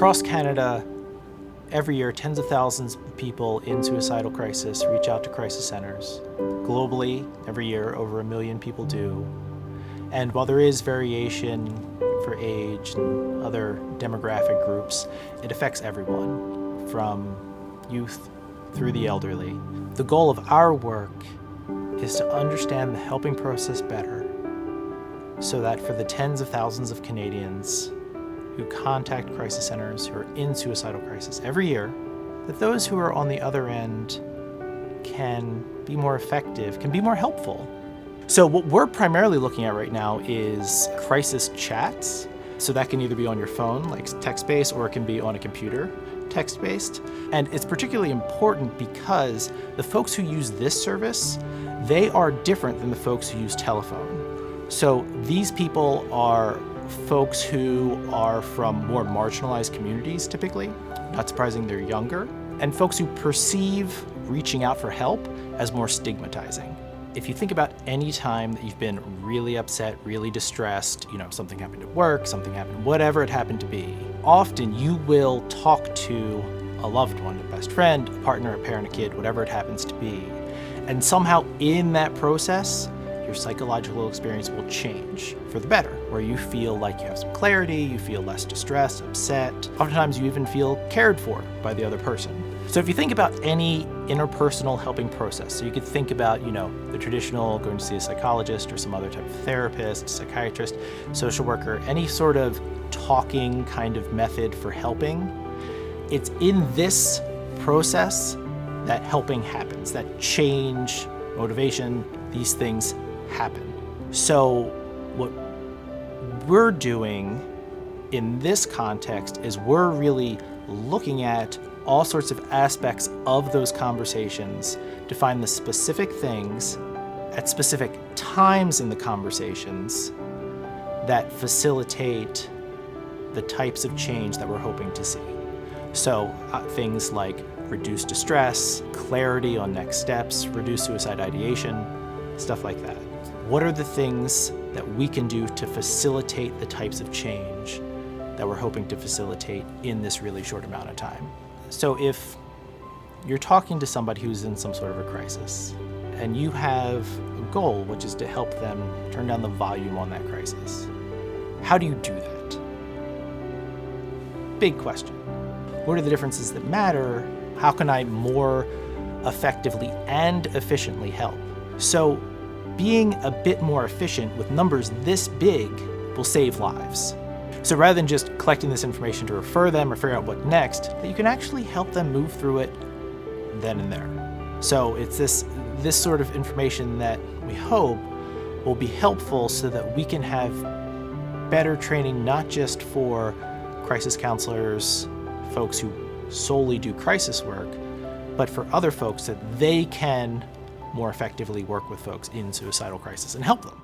Across Canada, every year, tens of thousands of people in suicidal crisis reach out to crisis centers. Globally, every year, over 1 million people do. And while there is variation for age and other demographic groups, it affects everyone, from youth through the elderly. The goal of our work is to understand the helping process better, so that for the tens of thousands of Canadians who contact crisis centers who are in suicidal crisis every year, that those who are on the other end can be more effective, can be more helpful. So what we're primarily looking at right now is crisis chats. So that can either be on your phone, like text-based, or it can be on a computer, text-based. And it's particularly important because the folks who use this service, they are different than the folks who use telephone. So these people are folks who are from more marginalized communities, typically. Not surprising, they're younger. And folks who perceive reaching out for help as more stigmatizing. If you think about any time that you've been really upset, really distressed, something happened at work, something happened, whatever it happened to be, often you will talk to a loved one, a best friend, a partner, a parent, a kid, whatever it happens to be. And somehow in that process, your psychological experience will change for the better, where you feel like you have some clarity, you feel less distressed, upset. Oftentimes you even feel cared for by the other person. So if you think about any interpersonal helping process, so you could think about, the traditional going to see a psychologist or some other type of therapist, psychiatrist, social worker, any sort of talking kind of method for helping, it's in this process that helping happens, that change, motivation, these things happen. So what we're doing in this context is we're really looking at all sorts of aspects of those conversations to find the specific things at specific times in the conversations that facilitate the types of change that we're hoping to see. So things like reduce distress, clarity on next steps, reduce suicide ideation, stuff like that. What are the things that we can do to facilitate the types of change that we're hoping to facilitate in this really short amount of time? So if you're talking to somebody who's in some sort of a crisis and you have a goal, which is to help them turn down the volume on that crisis, how do you do that? Big question. What are the differences that matter? How can I more effectively and efficiently help? So being a bit more efficient with numbers this big will save lives. So rather than just collecting this information to refer them or figure out what next, that you can actually help them move through it then and there. So it's this sort of information that we hope will be helpful so that we can have better training, not just for crisis counselors, folks who solely do crisis work, but for other folks that they can more effectively work with folks in suicidal crisis and help them.